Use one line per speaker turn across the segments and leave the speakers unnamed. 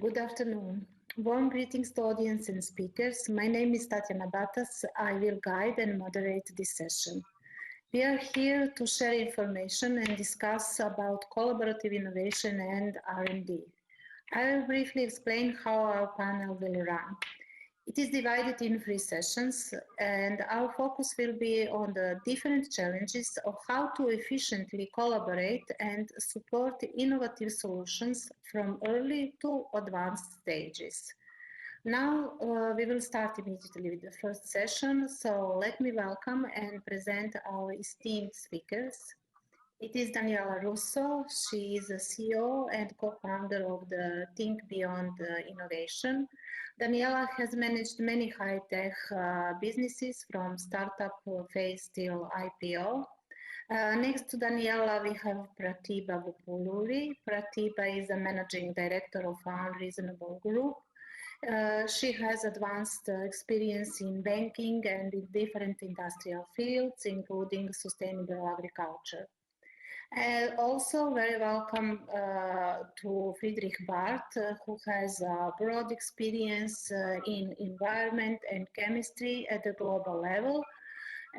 Good afternoon. Warm greetings to audience and speakers. My name is Tatjana Batas. I will guide and moderate this session. We are here to share information and discuss about collaborative innovation and R&D. I will briefly explain how our panel will run. It is divided in 3 sessions, and our focus will be on the different challenges of how to efficiently collaborate and support innovative solutions from early to advanced stages. Now we will start immediately with the first session, so let me welcome and present our esteemed speakers. It is Daniella Russo. She is the CEO and co-founder of the Think Beyond Innovation. Daniella has managed many high-tech businesses from startup phase till IPO. Next to Daniella, we have Pratibha Vuppuluri. Pratibha is the managing director of Unreasonable Group. She has advanced experience in banking and in different industrial fields, including sustainable agriculture. Also very welcome to Friedrich Barth, who has a broad experience in environment and chemistry at the global level.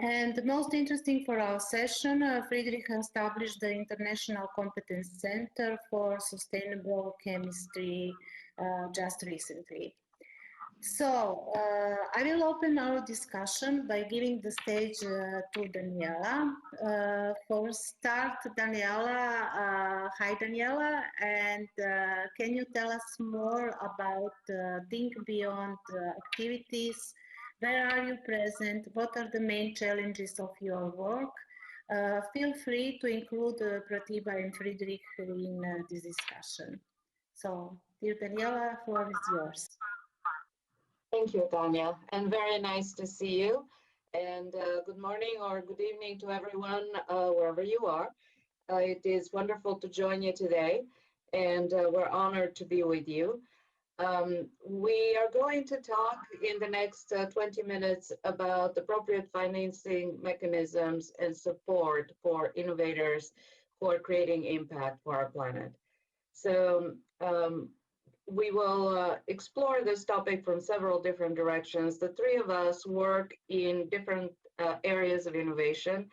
And the most interesting for our session, Friedrich established the International Competence Center for Sustainable Chemistry just recently. So, I will open our discussion by giving the stage to Daniella. For start, Daniella, hi Daniella, and can you tell us more about Think Beyond activities? Where are you present? What are the main challenges of your work? Feel free to include Pratibha and Friedrich in this discussion. So, dear Daniella, the floor is yours.
Thank you, Tanya, and very nice to see you. And good morning or good evening to everyone, wherever you are. It is wonderful to join you today, and we're honored to be with you. We are going to talk in the next 20 minutes about appropriate financing mechanisms and support for innovators who are creating impact for our planet. So, we will explore this topic from several different directions. The 3 of us work in different areas of innovation.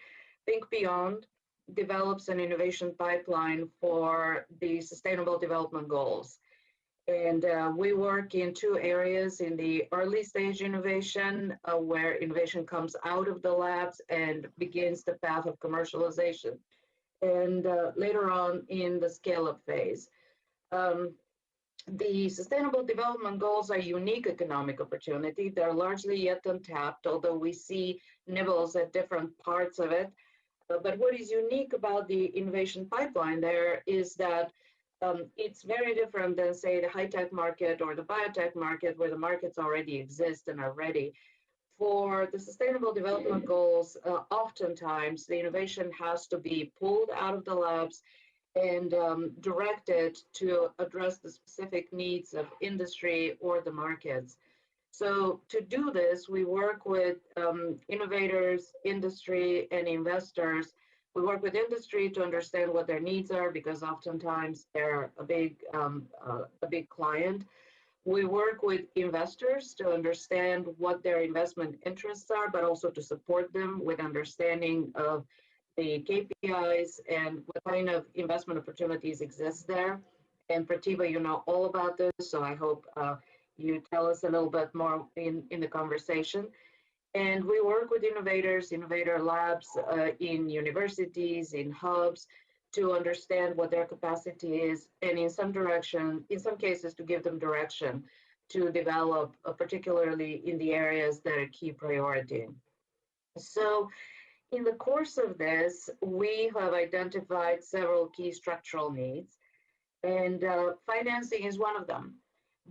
Think Beyond develops an innovation pipeline for the Sustainable Development Goals. And we work in 2 areas: in the early stage innovation, where innovation comes out of the labs and begins the path of commercialization, and later on in the scale-up phase. The Sustainable Development Goals are a unique economic opportunity. They're largely yet untapped, although we see nibbles at different parts of it. But what is unique about the innovation pipeline there is that it's very different than, say, the high-tech market or the biotech market, where the markets already exist and are ready. For the Sustainable Development Goals, oftentimes the innovation has to be pulled out of the labs and directed to address the specific needs of industry or the markets. So to do this, we work with innovators, industry, and investors. We work with industry to understand what their needs are, because oftentimes they're a big client. We work with investors to understand what their investment interests are, but also to support them with understanding of the KPIs and what kind of investment opportunities exist there. And Pratibha, you know all about this, so I hope you tell us a little bit more in the conversation. And we work with innovators, innovator labs in universities, in hubs, to understand what their capacity is, and in some cases to give them direction to develop, particularly in the areas that are key priority. So, in the course of this, we have identified several key structural needs, and financing is one of them.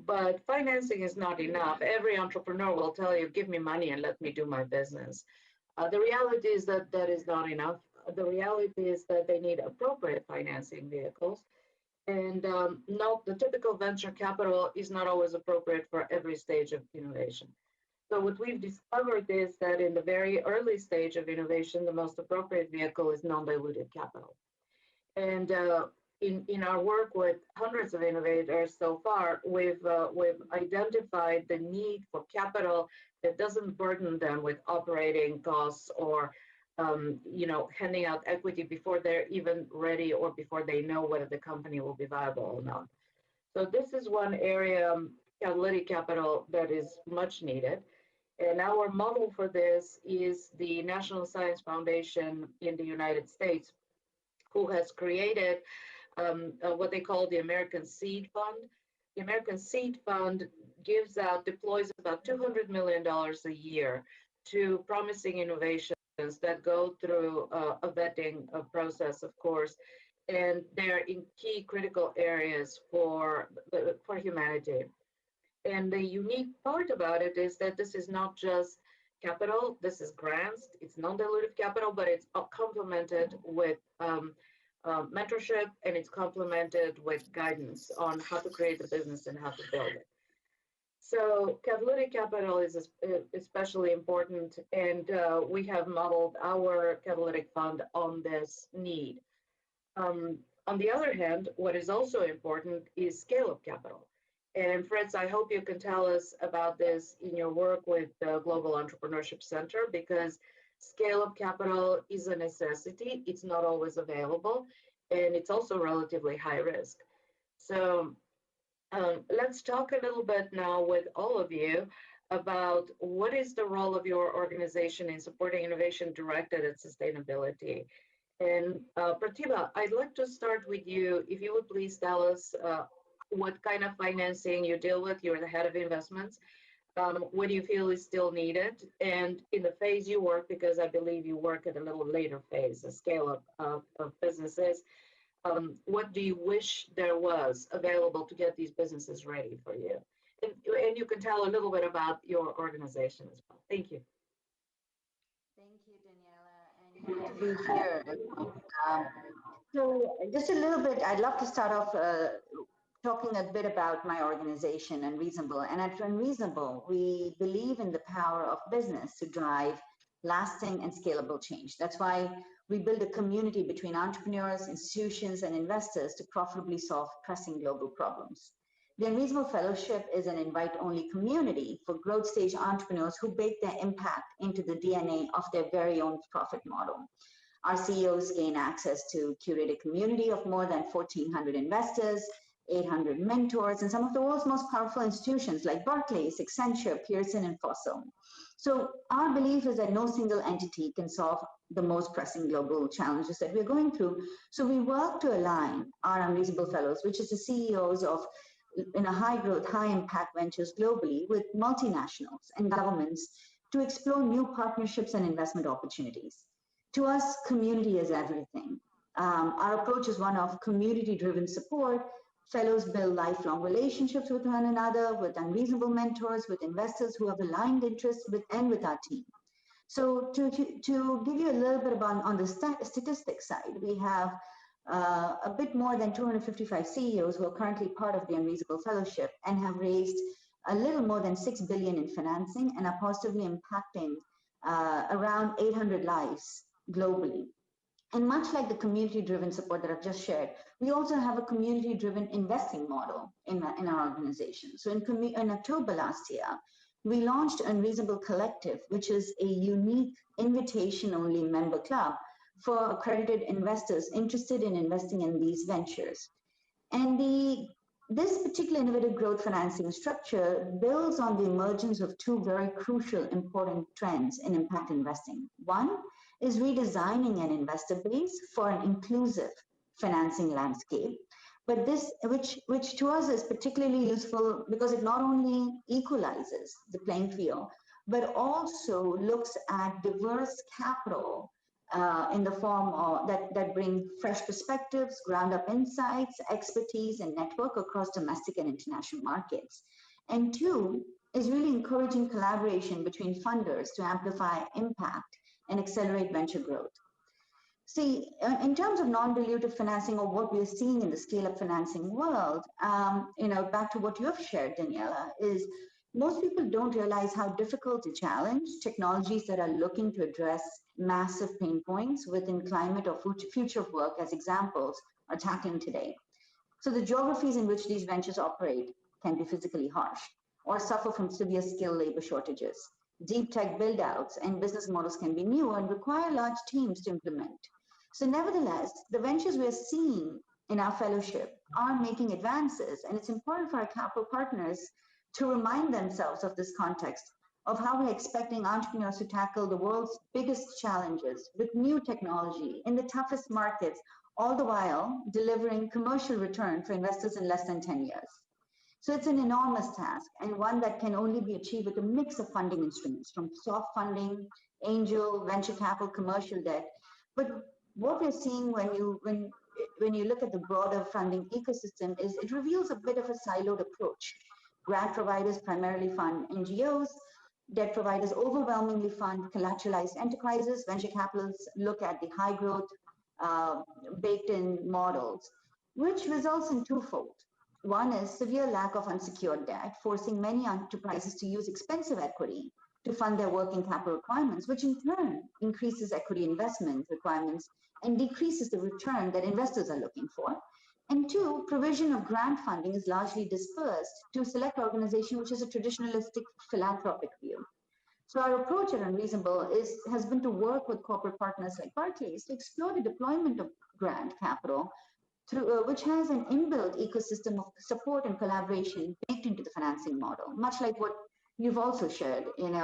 But financing is not enough. Every entrepreneur will tell you, give me money and let me do my business. The reality is that that is not enough. The reality is that they need appropriate financing vehicles, and the typical venture capital is not always appropriate for every stage of innovation. So what we've discovered is that in the very early stage of innovation, the most appropriate vehicle is non-diluted capital. And in our work with hundreds of innovators so far, we've identified the need for capital that doesn't burden them with operating costs or handing out equity before they're even ready or before they know whether the company will be viable or not. So this is one area, catalytic capital, that is much needed. And our model for this is the National Science Foundation in the United States, who has created what they call the American Seed Fund. The American Seed Fund deploys about $200 million a year to promising innovations that go through a vetting process, of course, and they're in key critical areas for humanity. And the unique part about it is that this is not just capital, this is grants, it's non-dilutive capital, but it's complemented with mentorship, and it's complemented with guidance on how to create the business and how to build it. So catalytic capital is especially important, and we have modeled our catalytic fund on this need. On the other hand, what is also important is scale-up capital. And Fritz, I hope you can tell us about this in your work with the Global Entrepreneurship Center, because scale-up capital is a necessity. It's not always available, and it's also relatively high risk. So let's talk a little bit now with all of you about what is the role of your organization in supporting innovation directed at sustainability. And Pratibha, I'd like to start with you. If you would please tell us what kind of financing you deal with. You're the head of investments. What do you feel is still needed? And in the phase you work, because I believe you work at a little later phase, the scale up of businesses, what do you wish there was available to get these businesses ready for you? And you can tell a little bit about your organization as well. Thank you.
Thank you, Daniela, and good to be here. So just a little bit, I'd love to start off talking a bit about my organization, Unreasonable. And at Unreasonable, we believe in the power of business to drive lasting and scalable change. That's why we build a community between entrepreneurs, institutions, and investors to profitably solve pressing global problems. The Unreasonable Fellowship is an invite-only community for growth stage entrepreneurs who bake their impact into the DNA of their very own profit model. Our CEOs gain access to a curated community of more than 1,400 investors, 800 mentors, and some of the world's most powerful institutions like Barclays, Accenture, Pearson, and Fossil. So our belief is that no single entity can solve the most pressing global challenges that we're going through. So we work to align our Unreasonable Fellows, which is the CEOs of high growth, high impact ventures globally, with multinationals and governments to explore new partnerships and investment opportunities. To us, community is everything. Our approach is one of community-driven support. Fellows build lifelong relationships with one another, with Unreasonable mentors, with investors who have aligned interests and with our team. So to give you a little bit about on the statistics side, we have a bit more than 255 CEOs who are currently part of the Unreasonable Fellowship and have raised a little more than $6 billion in financing and are positively impacting around 800 lives globally. And much like the community-driven support that I've just shared, we also have a community-driven investing model in our organization. So in October last year, we launched Unreasonable Collective, which is a unique invitation-only member club for accredited investors interested in investing in these ventures. And this particular innovative growth financing structure builds on the emergence of two very crucial, important trends in impact investing. One is redesigning an investor base for an inclusive financing landscape, but this, which to us is particularly useful because it not only equalizes the playing field, but also looks at diverse capital in the form of that bring fresh perspectives, ground-up insights, expertise, and network across domestic and international markets. And two is really encouraging collaboration between funders to amplify impact and accelerate venture growth. See, in terms of non-dilutive financing, or what we're seeing in the scale-up financing world, back to what you have shared, Daniella, is most people don't realize how difficult to challenge technologies that are looking to address massive pain points within climate or future of work as examples are tackling today. So the geographies in which these ventures operate can be physically harsh or suffer from severe skilled labor shortages. Deep tech build-outs and business models can be new and require large teams to implement. So nevertheless, the ventures we are seeing in our fellowship are making advances, and it's important for our capital partners to remind themselves of this context of how we're expecting entrepreneurs to tackle the world's biggest challenges with new technology in the toughest markets, all the while delivering commercial return for investors in less than 10 years. So it's an enormous task and one that can only be achieved with a mix of funding instruments from soft funding, angel, venture capital, commercial debt. But what we're seeing when you look at the broader funding ecosystem is it reveals a bit of a siloed approach. Grant providers primarily fund NGOs, debt providers overwhelmingly fund collateralized enterprises, venture capitalists look at the high growth baked-in models, which results in twofold. One is severe lack of unsecured debt, forcing many enterprises to use expensive equity to fund their working capital requirements, which in turn increases equity investment requirements and decreases the return that investors are looking for. And two, provision of grant funding is largely dispersed to a select organization, which is a traditionalistic philanthropic view. So our approach at Unreasonable has been to work with corporate partners like Barclays to explore the deployment of grant capital, through, which has an inbuilt ecosystem of support and collaboration baked into the financing model, much like what you've also shared, in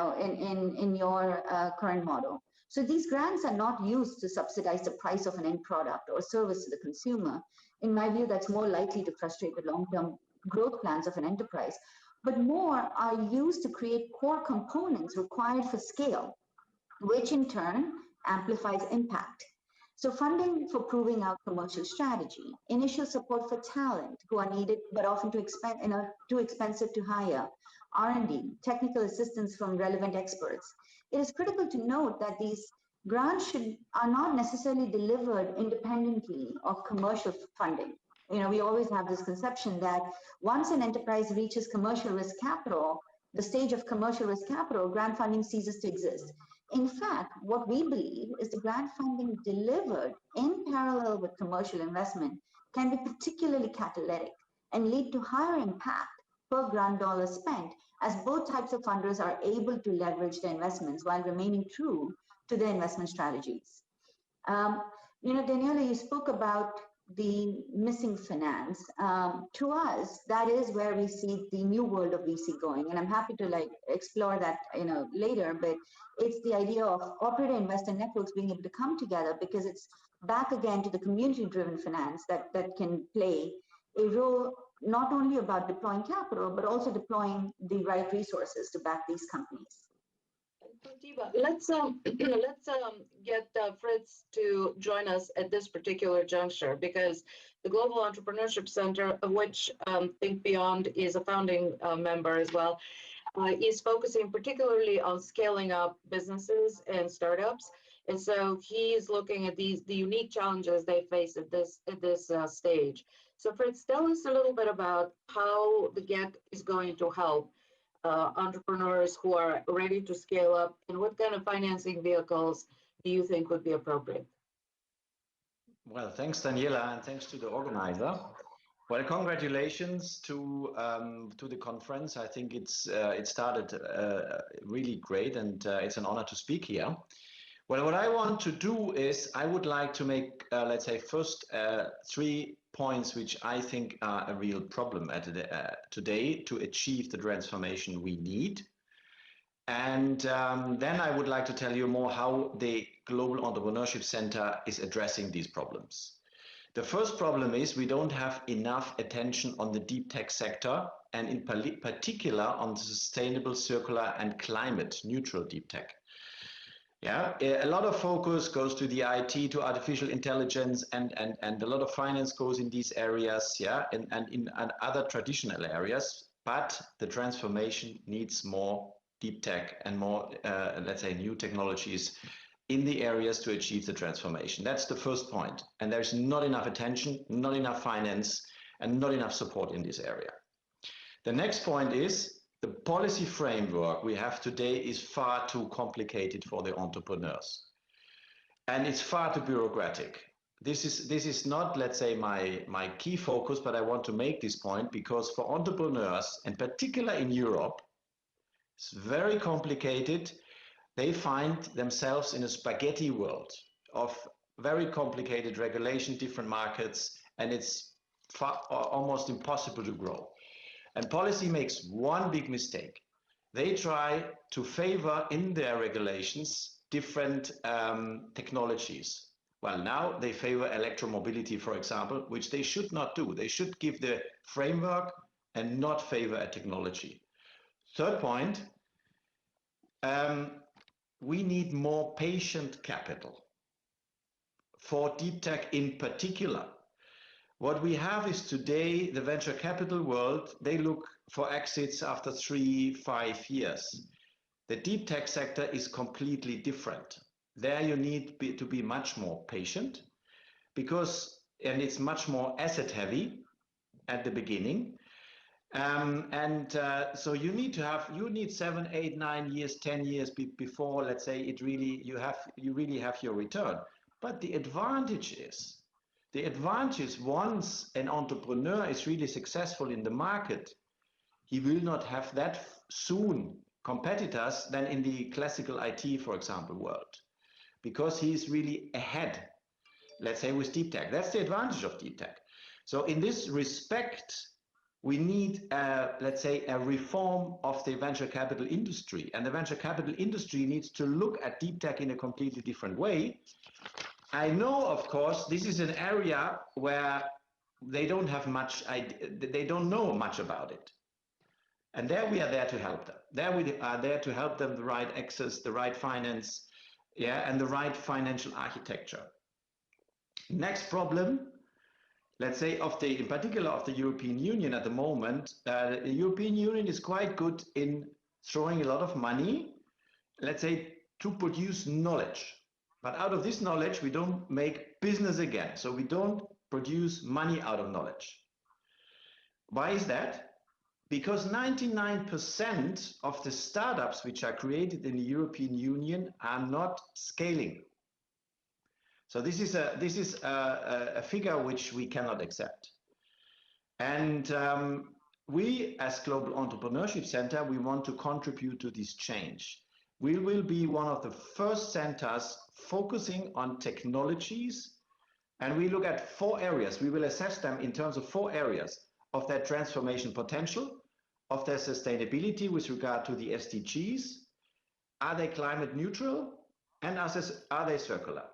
your current model. So these grants are not used to subsidize the price of an end product or service to the consumer. In my view, that's more likely to frustrate the long-term growth plans of an enterprise, but more are used to create core components required for scale, which in turn amplifies impact. So funding for proving out commercial strategy, initial support for talent who are needed but often too expensive to hire, R&D, technical assistance from relevant experts. It is critical to note that these grants are not necessarily delivered independently of commercial funding. We always have this conception that once an enterprise reaches commercial risk capital, the stage of commercial risk capital, grant funding ceases to exist. In fact, what we believe is the grant funding delivered in parallel with commercial investment can be particularly catalytic and lead to higher impact per grant dollar spent, as both types of funders are able to leverage their investments while remaining true to their investment strategies. Daniella, you spoke about the missing finance. To us, that is where we see the new world of VC going, and I'm happy to explore that later. But it's the idea of operator investor networks being able to come together, because it's back again to the community-driven finance that can play a role, not only about deploying capital, but also deploying the right resources to back these companies.
Pratibha, let's get Fritz to join us at this particular juncture, because the Global Entrepreneurship Center, of which Think Beyond is a founding member as well, is focusing particularly on scaling up businesses and startups. And so he is looking at the unique challenges they face at this stage. So Fritz, tell us a little bit about how the GEC is going to help entrepreneurs who are ready to scale up, and what kind of financing vehicles do you think would be appropriate?
Well, thanks, Daniela, and thanks to the organizer. Well, congratulations to the conference. I think it started really great, and it's an honor to speak here. Well, what I want to do is I would like to make, let's say, first 3 points which I think are a real problem today to achieve the transformation we need. And then I would like to tell you more how the Global Entrepreneurship Center is addressing these problems. The first problem is we don't have enough attention on the deep tech sector, and in particular on the sustainable, circular and climate neutral deep tech. Yeah, a lot of focus goes to the IT, to artificial intelligence, and a lot of finance goes in these areas, yeah, and in other traditional areas. But the transformation needs more deep tech and more, let's say, new technologies in the areas to achieve the transformation. That's the first point. And there's not enough attention, not enough finance, and not enough support in this area. The next point is, the policy framework we have today is far too complicated for the entrepreneurs. And it's far too bureaucratic. this is not, let's say, my key focus, but I want to make this point because for entrepreneurs, and particularly in Europe, it's very complicated. They find themselves in a spaghetti world of very complicated regulation, different markets, and it's almost impossible to grow. And policy makes one big mistake. They try to favor in their regulations different technologies. Well, now they favor electromobility, for example, which they should not do. They should give the framework and not favor a technology. Third point, we need more patient capital for deep tech in particular. What we have is today, the venture capital world, they look for exits after 3-5 years. The deep tech sector is completely different. There you need to be much more patient and it's much more asset heavy at the beginning. So you need 7, 8, 9 years, 10 years before, let's say, you really have your return. But the advantage once an entrepreneur is really successful in the market, he will not have that soon competitors than in the classical IT, for example, world, because he is really ahead, let's say, with deep tech. That's the advantage of deep tech. So in this respect, we need, let's say, a reform of the venture capital industry. And the venture capital industry needs to look at deep tech in a completely different way. I know, of course, this is an area where they don't have much, they don't know much about it. And there we are there to help them. There we are there to help them the right access, the right finance, and the right financial architecture. Next problem, let's say, in particular of the European Union at the moment, the European Union is quite good in throwing a lot of money, let's say, to produce knowledge. But out of this knowledge, we don't make business again. So we don't produce money out of knowledge. Why is that? Because 99% of the startups which are created in the European Union are not scaling. So this is a figure which we cannot accept. And we, as Global Entrepreneurship Center, we want to contribute to this change. We will be one of the first centers focusing on technologies, and we look at 4 areas. We will assess them in terms of 4 areas of their transformation potential, of their sustainability with regard to the SDGs. Are they climate neutral? And are they circular?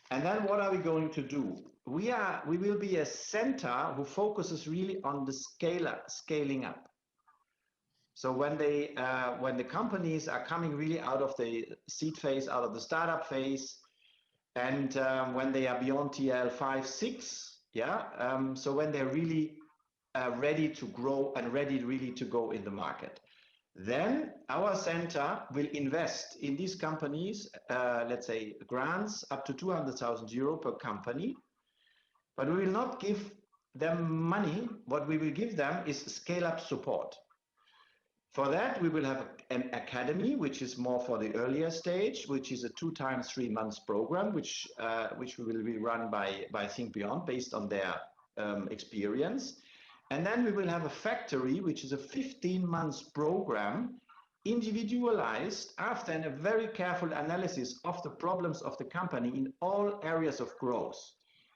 And then what are we going to do? We will be a center who focuses really on the scaling up. So when the companies are coming really out of the seed phase, out of the startup phase, and when they are beyond TL 5, 6, so when they're really ready to grow and ready really to go in the market, then our center will invest in these companies, let's say grants up to 200,000 euro per company, but we will not give them money. What we will give them is scale-up support. For that, we will have an academy, which is more for the earlier stage, which is a 2 times 3 months program, which will be run by Think Beyond based on their experience. And then we will have a factory, which is a 15 months program, individualized after a very careful analysis of the problems of the company in all areas of growth.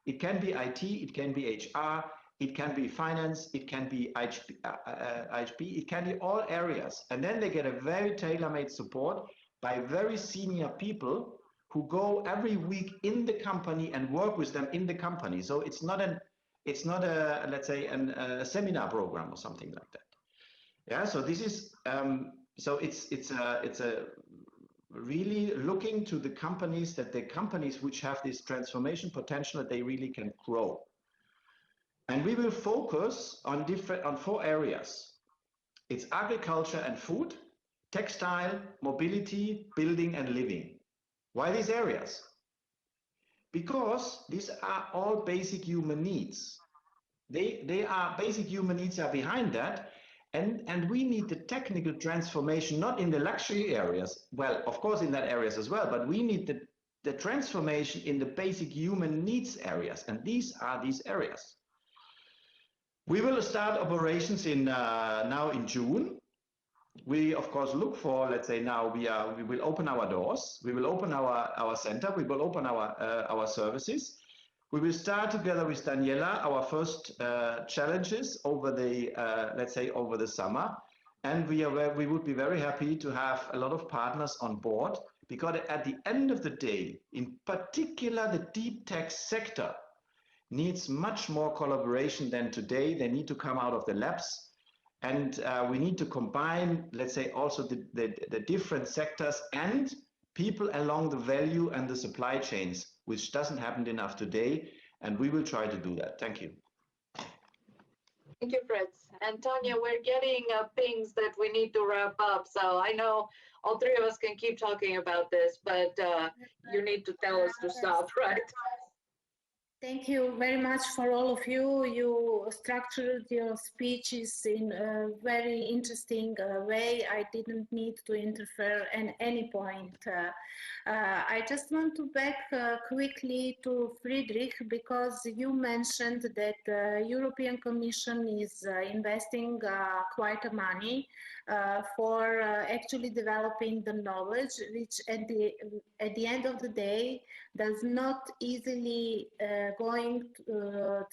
It can be IT, it can be HR, it can be finance, it can be IHP, it can be all areas. And then they get a very tailor-made support by very senior people who go every week in the company and work with them in the company. So it's not a let's say a seminar program or something like that. Yeah. So this is so it's a really looking to the companies, that the companies which have this transformation potential, that they really can grow. And we will focus on 4 areas. It's agriculture and food, textile, mobility, building and living. Why these areas? Because these are all basic human needs. They are basic human needs are behind that. And we need the technical transformation, not in the luxury areas. Well, of course, in that areas as well, but we need the transformation in the basic human needs areas, and these are these areas. We will start operations in now in June. We of course look for, let's say now we will open our doors, we will open our center, we will open our services. We will start together with Daniella our first challenges over the let's say over the summer, and we would be very happy to have a lot of partners on board, because at the end of the day, in particular the deep tech sector needs much more collaboration than today. They need to come out of the labs, and we need to combine, let's say, also the different sectors and people along the value and the supply chains, which doesn't happen enough today, and we will try to do that. Thank you.
Thank you, Fritz. And Tanya, we're getting pings that we need to wrap up. So I know all three of us can keep talking about this, but you need to tell us to stop, right?
Thank you very much for all of you. You structured your speeches in a very interesting way. I didn't need to interfere at any point. I just want to back quickly to Friedrich, because you mentioned that the European Commission is investing quite a money for actually developing the knowledge, which at the end of the day does not easily going to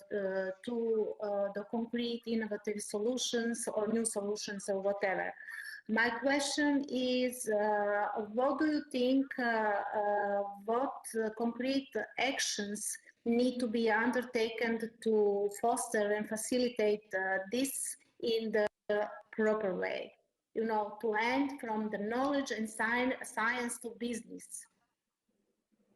the concrete innovative solutions or new solutions or whatever. My question is, what do you think, what concrete actions need to be undertaken to foster and facilitate this in the proper way? You know, to end from the knowledge and science to business.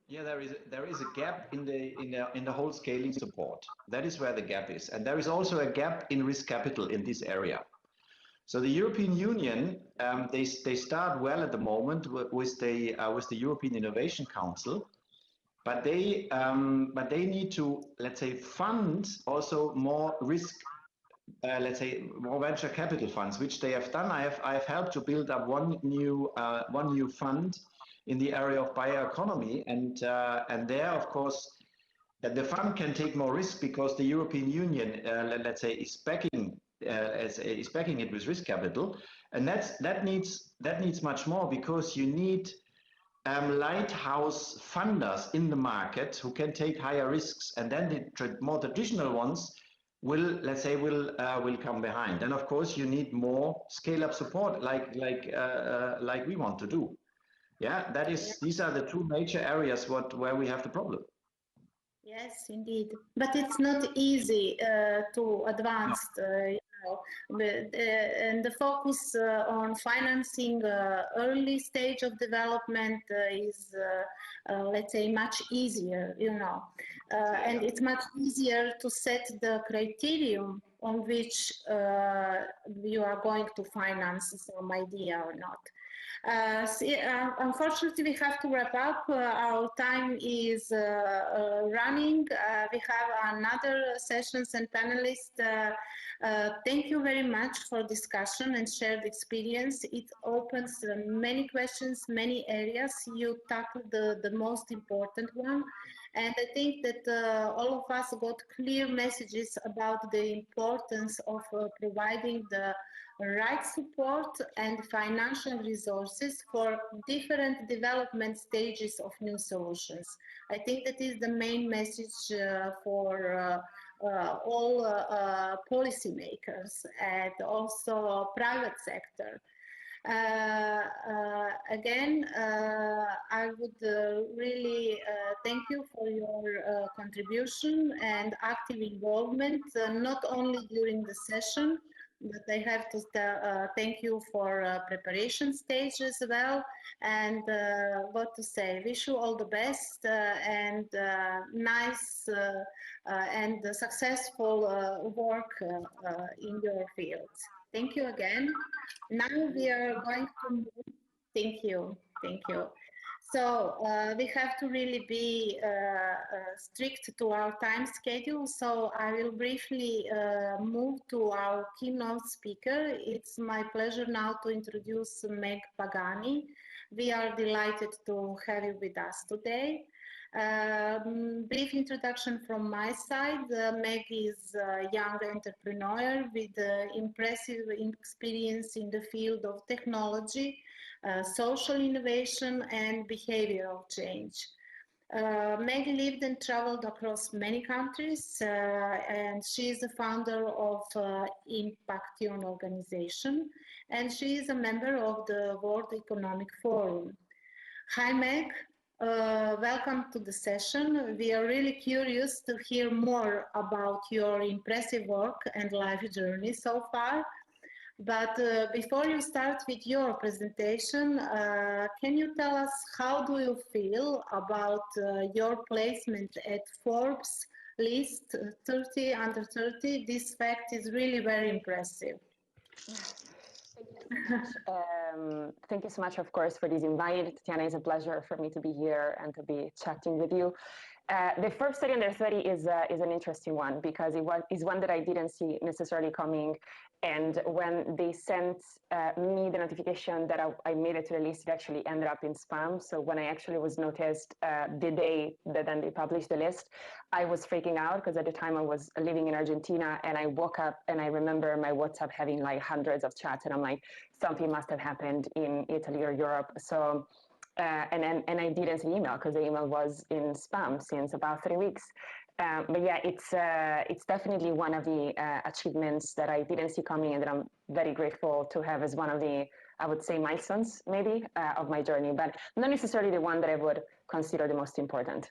Yeah, there is a gap in the whole scaling support. That is where the gap is, and there is also a gap in risk capital in this area. So the European Union, they start well at the moment with the European Innovation Council, but they need to, let's say, fund also more risk, let's say more venture capital funds, which they have done. I've helped to build up one new fund in the area of bioeconomy, and there, of course, the fund can take more risk because the European Union, let's say, is backing it with risk capital, and that needs much more, because you need lighthouse funders in the market who can take higher risks, and then the more traditional ones will come behind. And of course, you need more scale-up support, like we want to do. Yeah, these are the two major areas where we have the problem.
Yes, indeed. But it's not easy to advance, you know, and the focus on financing early stage of development is, let's say, much easier, you know. And it's much easier to set the criterion on which you are going to finance some idea or not. Unfortunately, we have to wrap up. Our time is running. We have another sessions and panelists. Thank you very much for discussion and shared experience. It opens many questions, many areas. You tackled the most important one. And I think that all of us got clear messages about the importance of providing the right support and financial resources for different development stages of new solutions. I think that is the main message for all policymakers and also private sector. Again, I would really thank you for your contribution and active involvement, not only during the session, but I have to thank you for preparation stage as well. And what to say, wish you all the best and nice and successful work in your fields. Thank you again. Now we are going to move. Thank you. So we have to really be strict to our time schedule. So I will briefly move to our keynote speaker. It's my pleasure now to introduce Meg Pagani. We are delighted to have you with us today. Brief introduction from my side. Meg is a young entrepreneur with impressive experience in the field of technology, social innovation, and behavioral change. Meg lived and traveled across many countries, and she is the founder of Impacton organization, and she is a member of the World Economic Forum. Hi, Meg. Welcome to the session. We are really curious to hear more about your impressive work and life journey so far. But before you start with your presentation, can you tell us how do you feel about your placement at Forbes list 30 under 30? This fact is really very impressive.
Thank you so much, of course, for this invite. Tatjana, it's a pleasure for me to be here and to be chatting with you. The Forbes 30 under 30 is an interesting one because is one that I didn't see necessarily coming. And when they sent me the notification that I made it to the list, it actually ended up in spam. So when I actually was noticed the day that then they published the list, I was freaking out because at the time I was living in Argentina and I woke up and I remember my WhatsApp having like hundreds of chats and I'm like, something must have happened in Italy or Europe. So and I didn't see email because the email was in spam since about 3 weeks. But yeah, it's definitely one of the achievements that I didn't see coming and that I'm very grateful to have as one of the, I would say, milestones maybe of my journey, but not necessarily the one that I would consider the most important.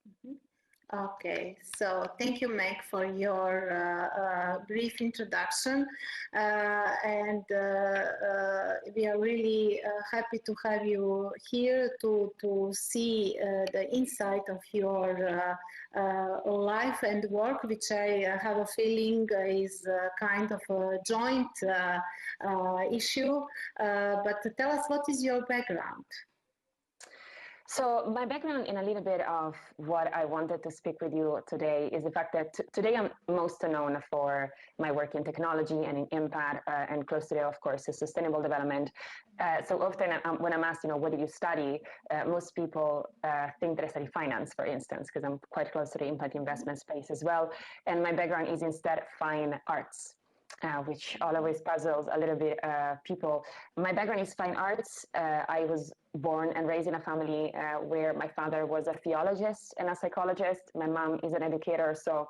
Mm-hmm. Okay, so thank you, Meg, for your brief introduction. And we are really happy to have you here to see the insight of your life and work, which I have a feeling is kind of a joint issue. But tell us, what is your background?
So my background in a little bit of what I wanted to speak with you today is the fact that today I'm most known for my work in technology and in impact and close to there, of course, is sustainable development. So often when I'm asked, what did you study? Most people think that I study finance, for instance, because I'm quite close to the impact investment space as well. And my background is instead fine arts. Which always puzzles a little bit people. My background is fine arts. I was born and raised in a family where my father was a theologist and a psychologist. My mom is an educator. So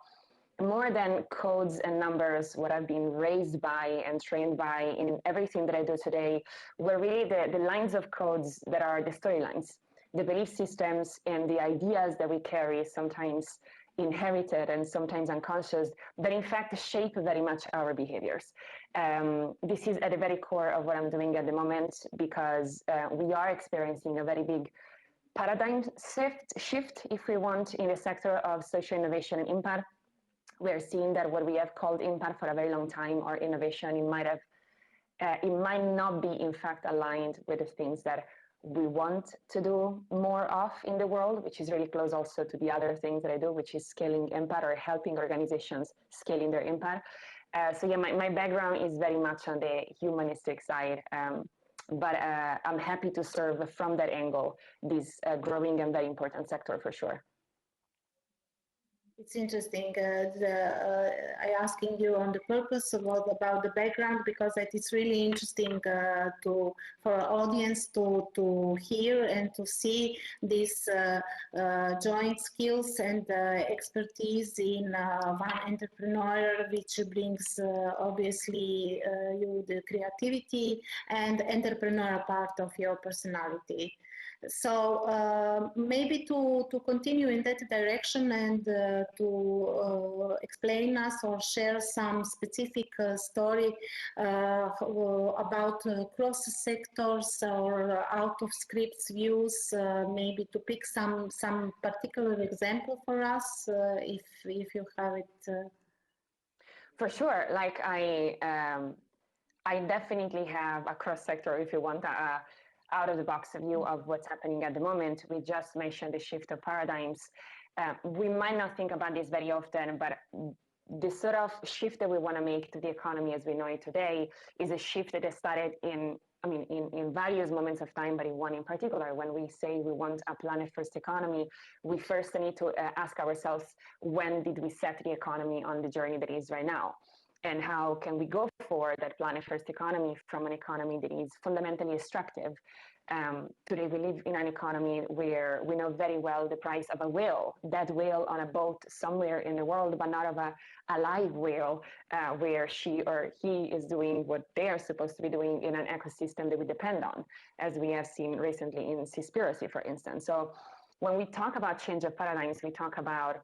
more than codes and numbers, what I've been raised by and trained by in everything that I do today were really the lines of codes that are the storylines, the belief systems and the ideas that we carry, sometimes inherited and sometimes unconscious, that in fact shape very much our behaviors. This is at the very core of what I'm doing at the moment because we are experiencing a very big paradigm shift, if we want, in the sector of social innovation and impact. We're seeing that what we have called impact for a very long time or innovation, it might not be in fact aligned with the things that we want to do more of in the world, which is really close also to the other things that I do, which is scaling impact or helping organizations scaling their impact. So yeah, my background is very much on the humanistic side, but I'm happy to serve from that angle, this growing and very important sector for sure.
It's interesting. I asking you on the purpose about the background because it's really interesting for our audience to hear and to see these joint skills and expertise in one entrepreneur, which brings obviously you the creativity and entrepreneurial part of your personality. So maybe to continue in that direction and to explain us or share some specific story about cross sectors or out of scripts views, maybe to pick some particular example for us, if you have it.
For sure, like I definitely have a cross sector, if you want, out of the box view of what's happening at the moment. We just mentioned the shift of paradigms. We might not think about this very often, but the sort of shift that we want to make to the economy as we know it today is a shift that has started in various moments of time, but in one in particular. When we say we want a planet-first economy, we first need to ask ourselves, when did we set the economy on the journey that is right now? And how can we go for that planet-first economy from an economy that is fundamentally extractive? Today we live in an economy where we know very well the price of a whale, that whale on a boat somewhere in the world, but not of a live whale where she or he is doing what they are supposed to be doing in an ecosystem that we depend on, as we have seen recently in Seaspiracy, for instance. So when we talk about change of paradigms, we talk about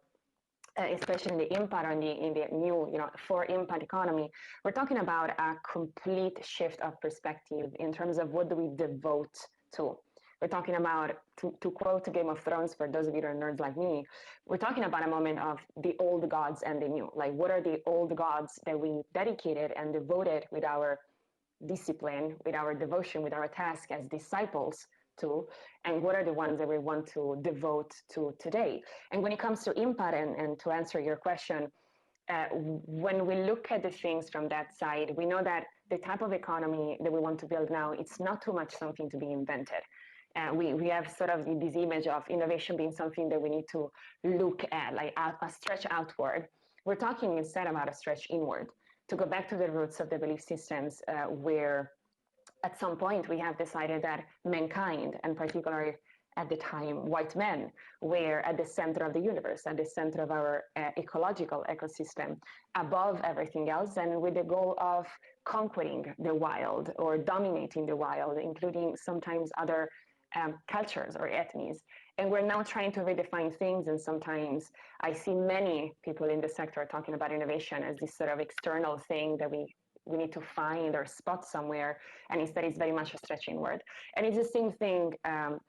especially in the impact on in the new, for impact economy, we're talking about a complete shift of perspective in terms of what do we devote to. We're talking about, to quote Game of Thrones, for those of you that are nerds like me, we're talking about a moment of the old gods and the new. Like, what are the old gods that we dedicated and devoted with our discipline, with our devotion, with our task as disciples to, and what are the ones that we want to devote to today? And when it comes to impact, and to answer your question, when we look at the things from that side, we know that the type of economy that we want to build now, it's not too much something to be invented. We have sort of this image of innovation being something that we need to look at, like a stretch outward. We're talking instead about a stretch inward, to go back to the roots of the belief systems where at some point we have decided that mankind, and particularly at the time white men, were at the center of the universe, at the center of our ecological ecosystem, above everything else, and with the goal of conquering the wild or dominating the wild, including sometimes other cultures or ethnies. And we're now trying to redefine things, and sometimes I see many people in the sector talking about innovation as this sort of external thing that we need to find or spot somewhere, and instead it's very much a stretch inward. And it's the same thing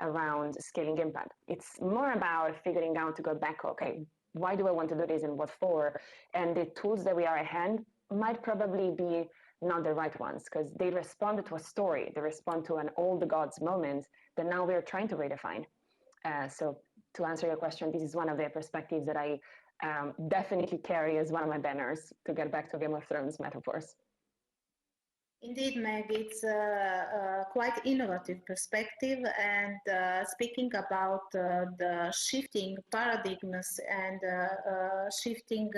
around scaling impact. It's more about figuring out to go back, okay, why do I want to do this and what for? And the tools that we are at hand might probably be not the right ones, because they respond to a story, they respond to an old gods moment that now we're trying to redefine. So to answer your question, this is one of the perspectives that I definitely carry as one of my banners, to get back to Game of Thrones metaphors.
Indeed, Meg, it's a quite innovative perspective, and speaking about the shifting paradigms and shifting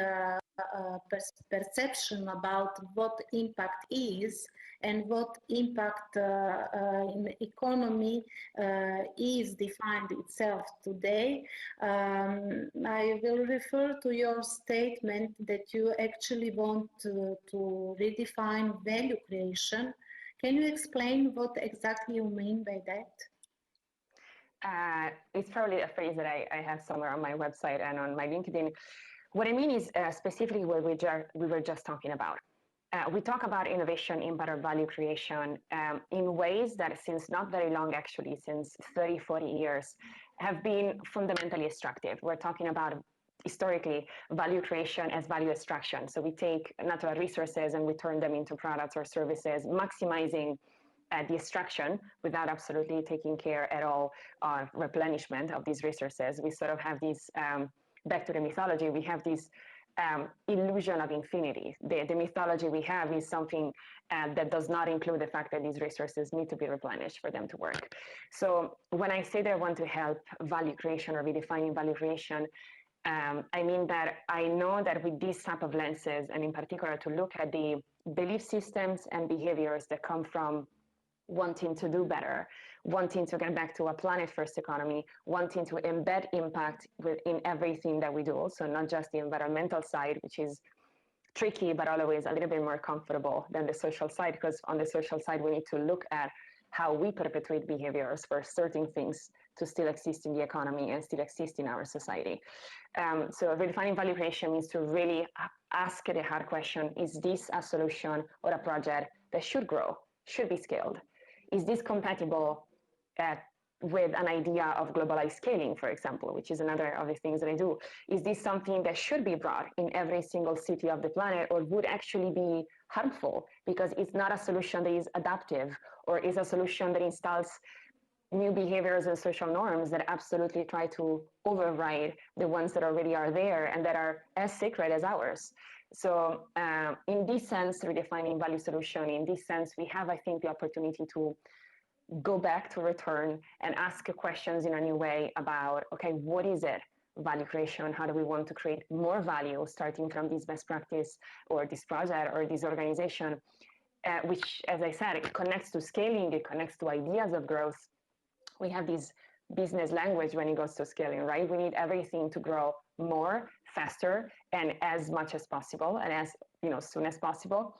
perception about what impact is and what impact in economy is defined itself today. I will refer to your statement that you actually want to redefine value creation. Can you explain what exactly you mean by that?
It's probably a phrase that I have somewhere on my website and on my LinkedIn. What I mean is specifically what we were just talking about. We talk about innovation, impact, or value creation in ways that since not very long, actually, since 30, 40 years, have been fundamentally extractive. We're talking about historically value creation as value extraction. So we take natural resources and we turn them into products or services, maximizing the extraction without absolutely taking care at all of replenishment of these resources. We sort of have this, back to the mythology, we have this illusion of infinity. The mythology we have is something that does not include the fact that these resources need to be replenished for them to work. So when I say that I want to help value creation or redefining value creation, I mean that I know that with these type of lenses, and in particular to look at the belief systems and behaviors that come from wanting to do better, wanting to get back to a planet-first economy, wanting to embed impact in everything that we do. So not just the environmental side, which is tricky, but always a little bit more comfortable than the social side, because on the social side, we need to look at how we perpetuate behaviors for certain things to still exist in the economy and still exist in our society. So redefining value creation means to really ask the hard question, is this a solution or a project that should grow, should be scaled? Is this compatible with an idea of globalized scaling, for example, which is another of the things that I do? Is this something that should be brought in every single city of the planet, or would actually be harmful because it's not a solution that is adaptive, or is a solution that installs new behaviors and social norms that absolutely try to override the ones that already are there and that are as sacred as ours. So in this sense, redefining value solution, in this sense, we have, I think, the opportunity to go back to return and ask questions in a new way about, okay, what is it? Value creation, how do we want to create more value starting from this best practice or this project or this organization, which, as I said, it connects to scaling, it connects to ideas of growth. We have this business language when it goes to scaling, right? We need everything to grow more, faster, and as much as possible, and as soon as possible.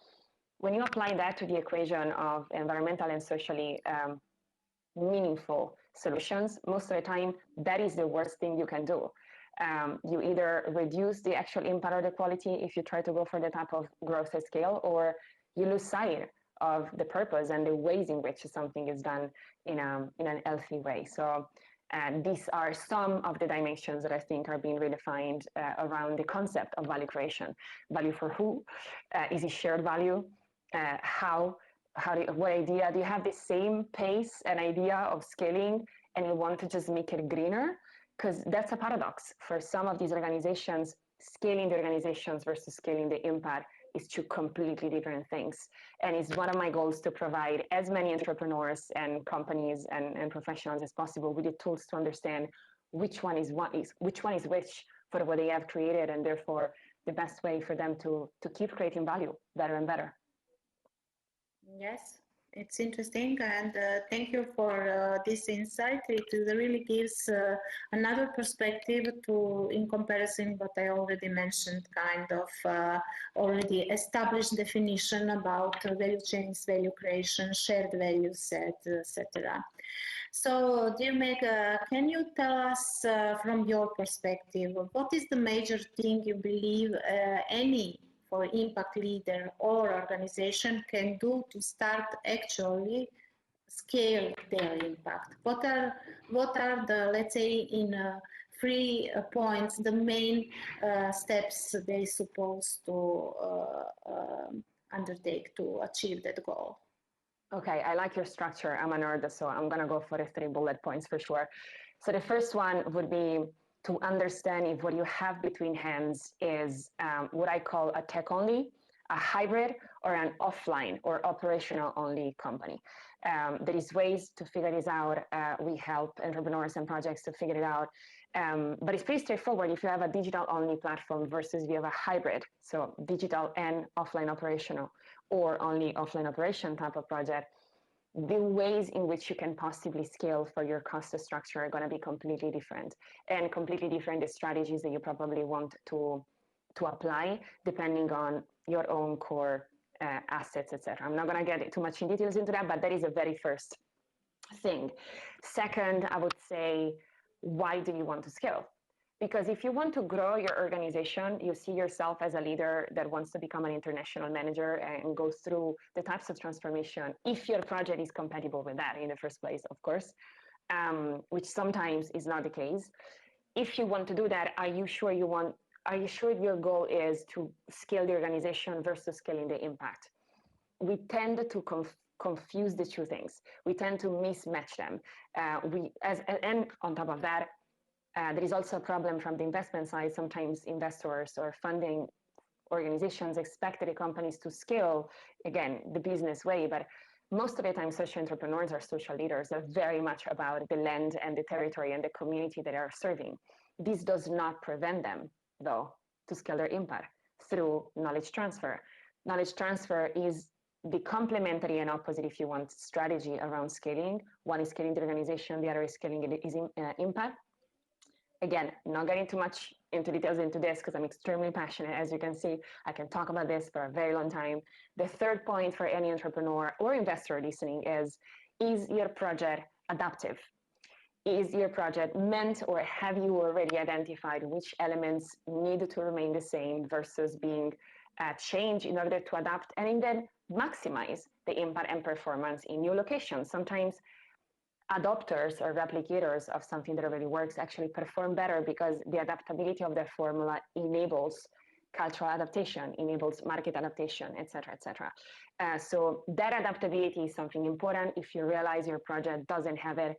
When you apply that to the equation of environmental and socially meaningful solutions, most of the time, that is the worst thing you can do. You either reduce the actual impact or the quality if you try to go for the type of growth at scale, or you lose sight of the purpose and the ways in which something is done in an healthy way. So these are some of the dimensions that I think are being redefined around the concept of value creation. Value for who? Is it shared value? What idea? Do you have the same pace and idea of scaling and you want to just make it greener? Because that's a paradox. For some of these organizations, scaling the organizations versus scaling the impact is two completely different things. And it's one of my goals to provide as many entrepreneurs and companies and professionals as possible with the tools to understand which one is which for what they have created, and therefore the best way for them to keep creating value better and better.
Yes, it's interesting, and thank you for this insight. It really gives another perspective to, in comparison, what I already mentioned, kind of already established definition about value chains, value creation, shared value set, etc. So, dear Meg, can you tell us from your perspective, what is the major thing you believe any for impact leader or organization can do to start actually scale their impact? What are the, let's say, in 3 points, the main steps they supposed to undertake to achieve that goal?
Okay, I like your structure. I'm a nerd, so I'm going to go for the 3 bullet points for sure. So the first one would be to understand if what you have between hands is what I call a tech only, a hybrid, or an offline or operational only company. There is ways to figure this out. We help entrepreneurs and projects to figure it out. But it's pretty straightforward if you have a digital only platform versus if you have a hybrid, so digital and offline operational, or only offline operation type of project. The ways in which you can possibly scale for your cost structure are going to be completely different, and completely different the strategies that you probably want to apply depending on your own core assets, etc. I'm not going to get too much in details into that, but that is a very first thing. Second, I would say, why do you want to scale? Because if you want to grow your organization, you see yourself as a leader that wants to become an international manager and go through the types of transformation, if your project is compatible with that in the first place, of course, which sometimes is not the case. If you want to do that, are you sure your goal is to scale the organization versus scaling the impact? We tend to confuse the two things. We tend to mismatch them. And on top of that, there is also a problem from the investment side. Sometimes investors or funding organizations expect the companies to scale, again, the business way, but most of the time social entrepreneurs or social leaders are very much about the land and the territory and the community that they are serving. This does not prevent them, though, to scale their impact through knowledge transfer. Knowledge transfer is the complementary and opposite, if you want, strategy around scaling. One is scaling the organization, the other is scaling impact. Again, not getting too much into details into this because I'm extremely passionate. As you can see, I can talk about this for a very long time. The third point for any entrepreneur or investor listening is your project adaptive? Is your project meant, or have you already identified which elements need to remain the same versus being changed in order to adapt and then maximize the impact and performance in new locations? Sometimes adopters or replicators of something that already works actually perform better because the adaptability of their formula enables cultural adaptation, enables market adaptation, et cetera, et cetera. So that adaptability is something important. If you realize your project doesn't have it,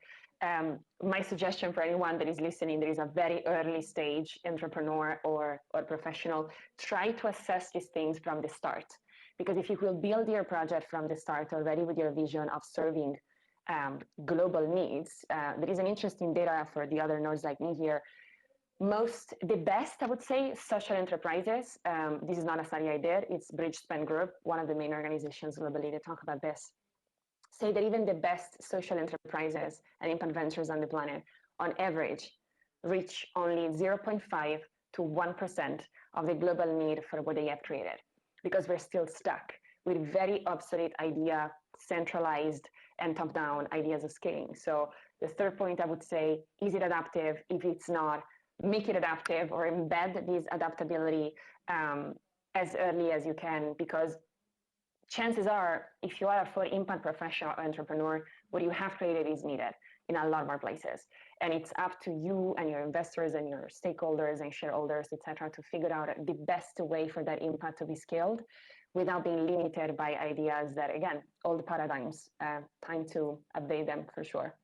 my suggestion for anyone that is listening, there is a very early stage entrepreneur or professional, try to assess these things from the start. Because if you will build your project from the start already with your vision of serving global needs, there is an interesting data for the other nerds like me here. The best, I would say, social enterprises, this is not a study I did, it's Bridgespan Group, one of the main organizations globally that talk about this, say that even the best social enterprises and impact ventures on the planet, on average, reach only 0.5 to 1% of the global need for what they have created, because we're still stuck with very obsolete idea, centralized and top-down ideas of scaling. So the third point I would say, is it adaptive? If it's not, make it adaptive or embed this adaptability as early as you can, because chances are, if you are a full impact professional or entrepreneur, what you have created is needed in a lot more places. And it's up to you and your investors and your stakeholders and shareholders, et cetera, to figure out the best way for that impact to be scaled without being limited by ideas that, again, old paradigms, time to update them for sure.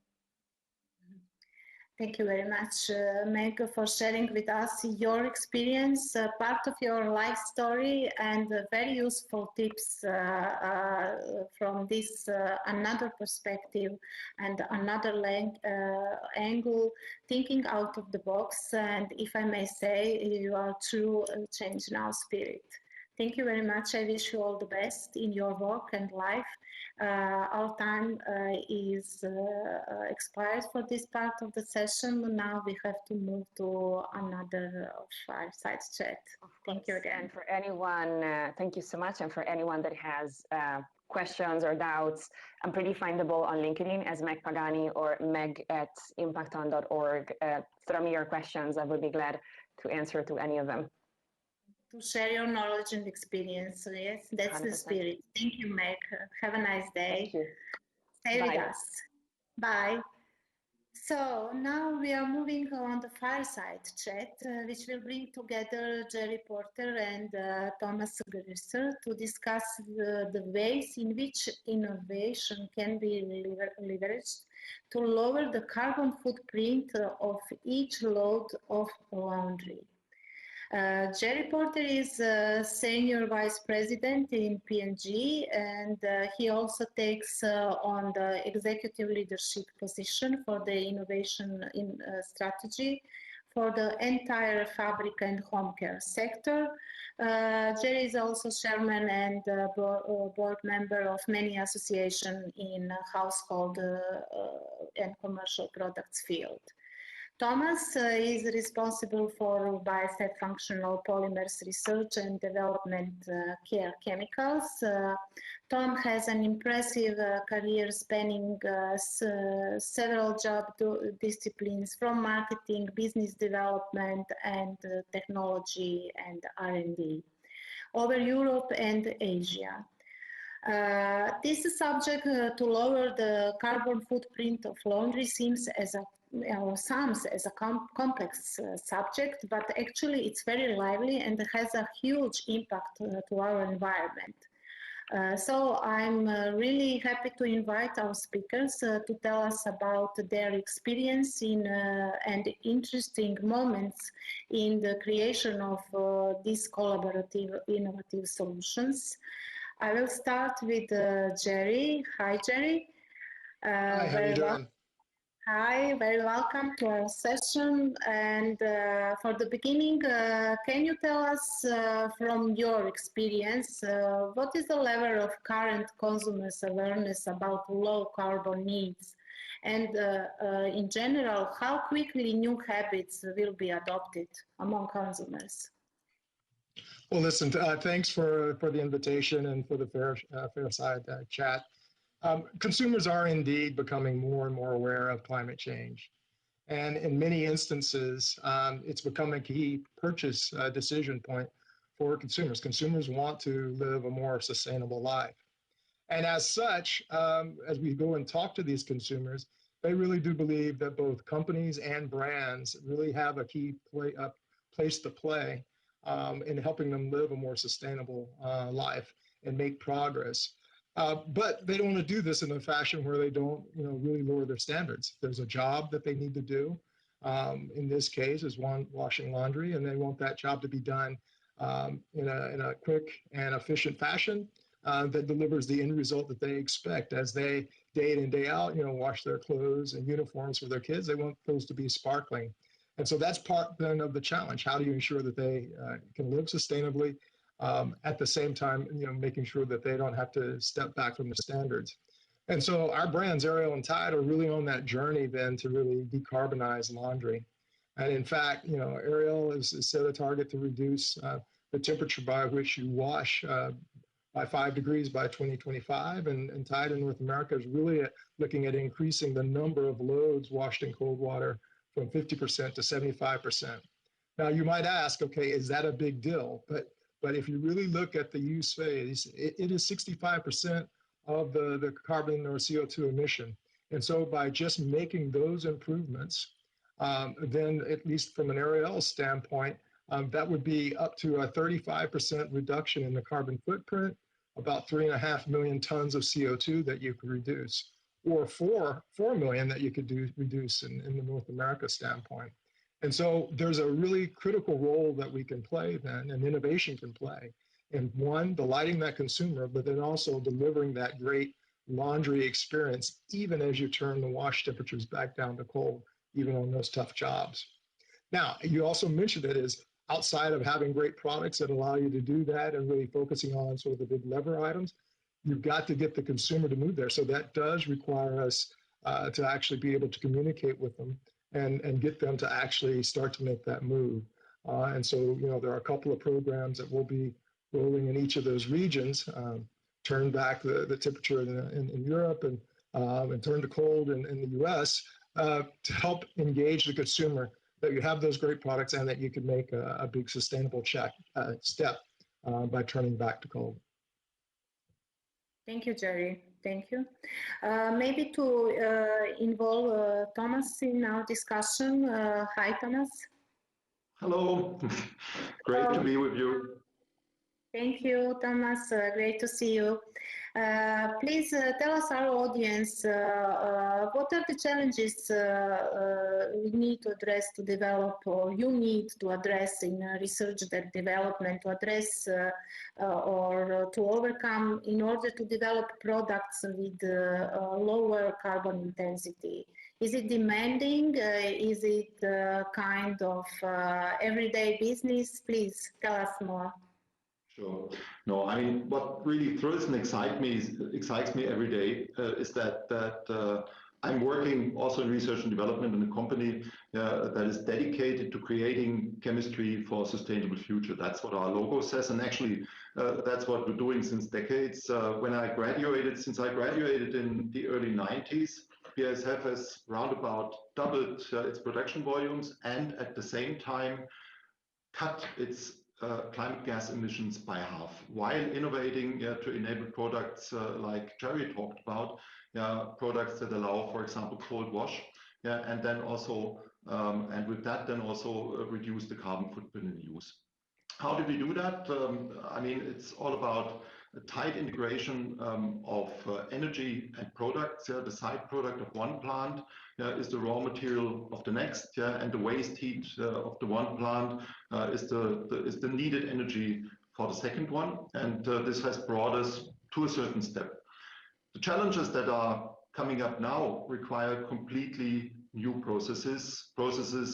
Thank you very much, Meg, for sharing with us your experience, part of your life story, and very useful tips from this another perspective and another angle, thinking out of the box. And if I may say, you are true ChangeNOW spirit. Thank you very much. I wish you all the best in your work and life. Our time is expired for this part of the session. Now we have to move to another fireside chat. Thank you again.
And for anyone, thank you so much. And for anyone that has questions or doubts, I'm pretty findable on LinkedIn as Meg Pagani or meg@impacton.org. Throw me your questions. I would be glad to answer to any of them.
To share your knowledge and experience. So yes, that's 100%. The spirit. Thank you, Meg. Have a nice day.
Thank you.
Stay with us. Bye. So now we are moving on the fireside chat, which will bring together Jerry Porter and Thomas Russo to discuss the ways in which innovation can be leveraged to lower the carbon footprint of each load of laundry. Jerry Porter is Senior Vice President in P&G, and he also takes on the executive leadership position for the innovation strategy for the entire fabric and home care sector. Jerry is also chairman and board member of many associations in household and commercial products field. Thomas is responsible for biocide functional polymers research and development care chemicals. Tom has an impressive career spanning several job disciplines from marketing, business development, and technology and R&D over Europe and Asia. This subject to lower the carbon footprint of laundry seems as a complex subject, but actually it's very lively and has a huge impact to our environment. So I'm really happy to invite our speakers to tell us about their experience in and interesting moments in the creation of these collaborative innovative solutions. I will start with Jerry. Hi, Jerry.
Hi, how are you doing?
Hi, very welcome to our session. And for the beginning, can you tell us from your experience, what is the level of current consumers' awareness about low carbon needs? And in general, how quickly new habits will be adopted among consumers?
Well, listen, thanks for the invitation and for the Fairside chat. Consumers are indeed becoming more and more aware of climate change. And in many instances, it's become a key purchase decision point for consumers. Consumers want to live a more sustainable life. And as such, as we go and talk to these consumers, they really do believe that both companies and brands really have a key place to play in helping them live a more sustainable life and make progress. But they don't want to do this in a fashion where they don't, really lower their standards. There's a job that they need to do. In this case, is washing laundry, and they want that job to be done in a quick and efficient fashion that delivers the end result that they expect as they day in and day out, wash their clothes and uniforms for their kids. They want those to be sparkling. And so that's part then of the challenge. How do you ensure that they can live sustainably at the same time, making sure that they don't have to step back from the standards. And so our brands, Ariel and Tide, are really on that journey then to really decarbonize laundry. And in fact, Ariel is set a target to reduce the temperature by which you wash by 5 degrees by 2025. And Tide in North America is really looking at increasing the number of loads washed in cold water from 50% to 75%. Now you might ask, okay, is that a big deal? But if you really look at the use phase, it is 65% of the carbon or CO2 emission. And so by just making those improvements, then at least from an Ariel standpoint, that would be up to a 35% reduction in the carbon footprint, about 3.5 million tons of CO2 that you could reduce, or 4 million that you could reduce in the North America standpoint. And so there's a really critical role that we can play then, and innovation can play. And one, delighting that consumer, but then also delivering that great laundry experience, even as you turn the wash temperatures back down to cold, even on those tough jobs. Now, you also mentioned it is outside of having great products that allow you to do that and really focusing on sort of the big lever items, you've got to get the consumer to move there. So that does require us to actually be able to communicate with them and get them to actually start to make that move. And so, there are a couple of programs that will be rolling in each of those regions, turn back the temperature in Europe and turn to cold in the US to help engage the consumer that you have those great products and that you can make a big sustainable step by turning back to cold.
Thank you, Jerry. Thank you. Maybe to involve Thomas in our discussion. Hi, Thomas.
Hello. Great to be with you.
Thank you, Thomas. Great to see you. Please tell us, our audience, what are the challenges we need to address to develop, or you need to address in research and development to address or to overcome in order to develop products with lower carbon intensity? Is it demanding? Is it kind of everyday business? Please tell us more.
Sure. No, I mean, what really thrills and excites me every day is that I'm working also in research and development in a company that is dedicated to creating chemistry for a sustainable future. That's what our logo says, and actually that's what we're doing since decades. Since I graduated in the early 90s, BASF has roundabout doubled its production volumes and at the same time cut its climate gas emissions by half, while innovating to enable products like Jerry talked about, products that allow, for example, cold wash, and then also, and with that, then also reduce the carbon footprint in use. How do we do that? I mean, it's all about a tight integration of energy and products. The side product of one plant is the raw material of the next, and the waste heat of the one plant is the needed energy for the second one. And this has brought us to a certain step. The challenges that are coming up now require completely new processes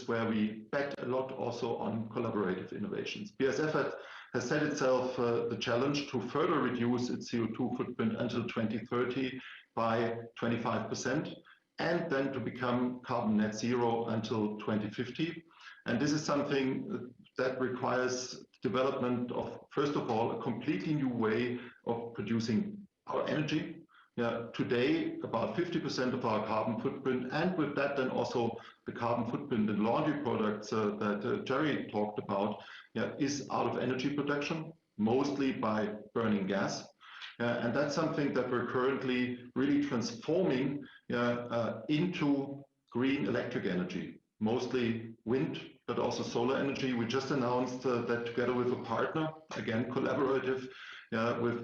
where we bet a lot also on collaborative innovations. BASF has set itself the challenge to further reduce its CO2 footprint until 2030 by 25%, and then to become carbon net zero until 2050. And this is something that requires development of, first of all, a completely new way of producing our energy. Today, about 50% of our carbon footprint, and with that then also the carbon footprint in laundry products that Jerry talked about, is out of energy production, mostly by burning gas. And that's something that we're currently really transforming into green electric energy, mostly wind but also solar energy. We just announced that together with a partner, again collaborative,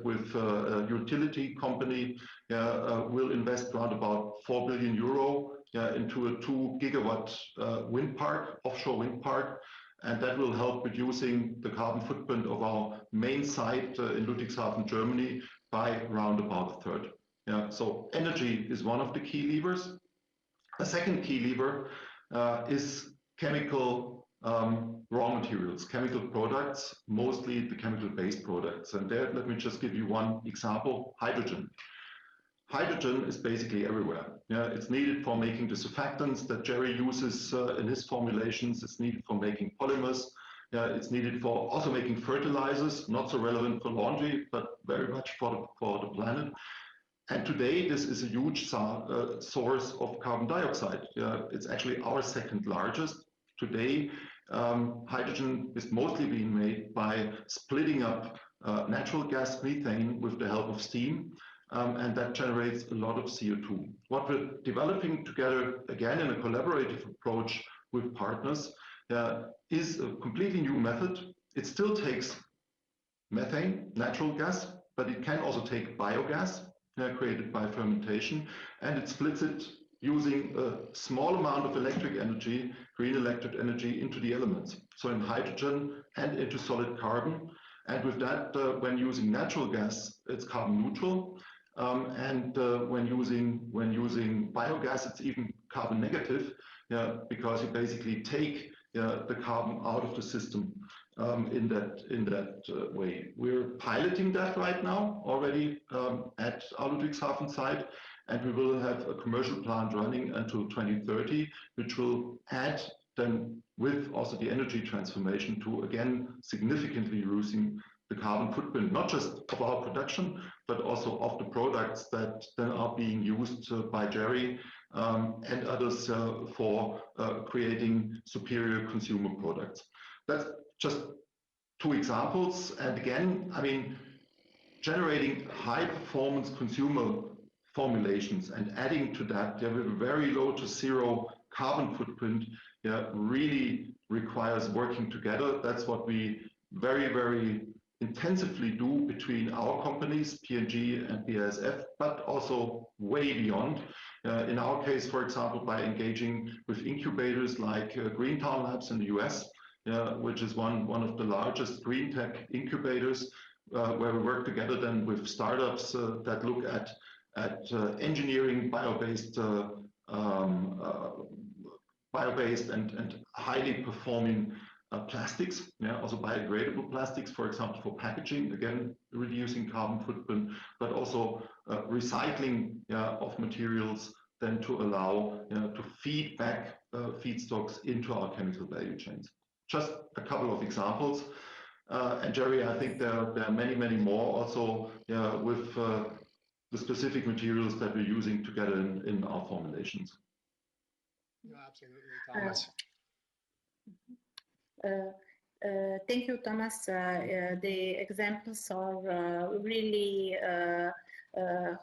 with a utility company, we'll invest around about 4 billion euro into a 2 gigawatt wind park, offshore wind park, and that will help reducing the carbon footprint of our main site in Ludwigshafen, Germany, by around about a third. So energy is one of the key levers. A second key lever is chemical raw materials, chemical products, mostly the chemical-based products. And there, let me just give you one example: hydrogen. Hydrogen is basically everywhere. It's needed for making the surfactants that Jerry uses in his formulations. It's needed for making polymers. It's needed for also making fertilizers, not so relevant for laundry, but very much for the planet. And today, this is a huge source of carbon dioxide. It's actually our second largest. Today, hydrogen is mostly being made by splitting up natural gas methane with the help of steam, and that generates a lot of CO2. What we're developing together, again, in a collaborative approach with partners, is a completely new method. It still takes methane, natural gas, but it can also take biogas, created by fermentation, and it splits it using a small amount of electric energy, green electric energy, into the elements. So in hydrogen and into solid carbon. And with that, when using natural gas, it's carbon neutral. And when using biogas, it's even carbon negative, because you basically take the carbon out of the system in that way. We're piloting that right now already at our Ludwigshafen site, and we will have a commercial plant running until 2030, which will add then with also the energy transformation to, again, significantly reducing the carbon footprint, not just of our production, but also of the products that then are being used by Jerry and others for creating superior consumer products. That's just two examples. And again, I mean, generating high performance consumer formulations and adding to that with a very low to zero carbon footprint really requires working together. That's what we very, very intensively do between our companies, P&G and BASF, but also way beyond. In our case, for example, by engaging with incubators like Greentown Labs in the US, which is one of the largest green tech incubators, where we work together then with startups that look at engineering bio-based and highly performing plastics, also biodegradable plastics, for example, for packaging, again, reducing carbon footprint, but also recycling of materials then to allow to feed back feedstocks into our chemical value chains. Just a couple of examples. And Jerry, I think there are many, many more also with the specific materials that we're using together in our formulations.
Yeah, absolutely, Thomas.
Thank you, Thomas. The examples are really,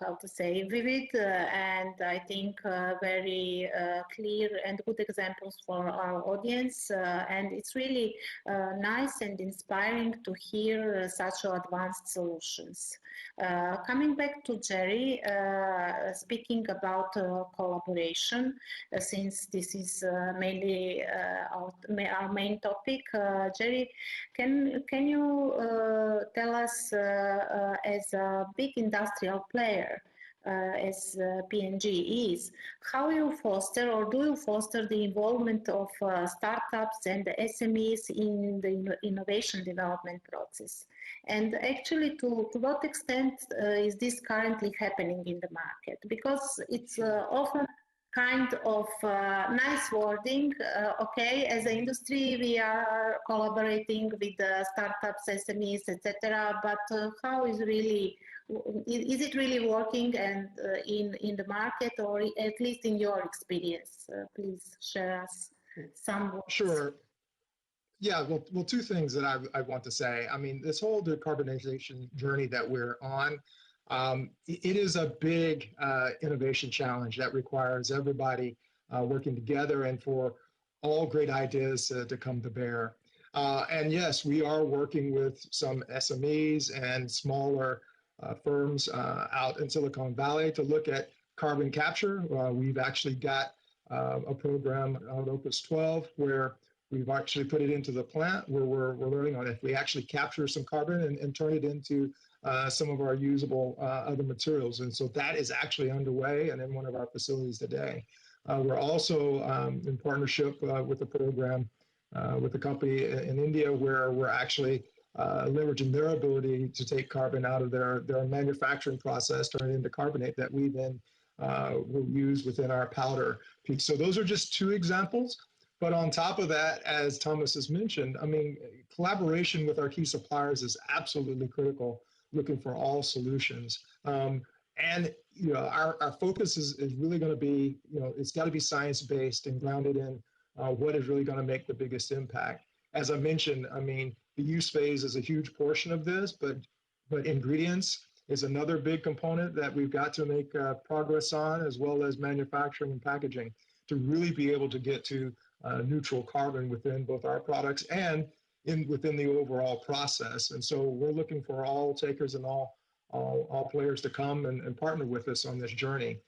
how to say, vivid and I think very clear and good examples for our audience. And it's really nice and inspiring to hear such advanced solutions. Coming back to Jerry, speaking about collaboration, since this is mainly our main topic, Jerry, can you tell us, as a big industrial player, as P&G is, how you foster or do you foster the involvement of startups and the SMEs in the innovation development process? And actually, to what extent is this currently happening in the market? Because it's often kind of nice wording. Okay, as an industry, we are collaborating with startups, SMEs, etc. But how is it really working and in the market, or at least in your experience? Please share us some words.
Sure. Yeah, well, two things that I want to say. I mean, this whole decarbonization journey that we're on, it is a big innovation challenge that requires everybody working together, and for all great ideas to come to bear. And yes, we are working with some SMEs and smaller firms out in Silicon Valley to look at carbon capture. We've actually got a program on Opus 12 where we've actually put it into the plant where we're learning on if we actually capture some carbon and turn it into some of our usable other materials. And so that is actually underway and in one of our facilities today. We're also in partnership with a program with a company in India where we're actually leveraging their ability to take carbon out of their manufacturing process, turn it into carbonate that we then will use within our powder piece. So those are just two examples. But on top of that, as Thomas has mentioned, I mean, collaboration with our key suppliers is absolutely critical, looking for all solutions. And you know, our focus is really going to be, you know, it's got to be science-based and grounded in what is really going to make the biggest impact. As I mentioned, I mean, the use phase is a huge portion of this, but ingredients is another big component that we've got to make progress on, as well as manufacturing and packaging, to really be able to get to neutral carbon within both our products and within the overall process. And so we're looking for all takers and all players to come and partner with us on this journey.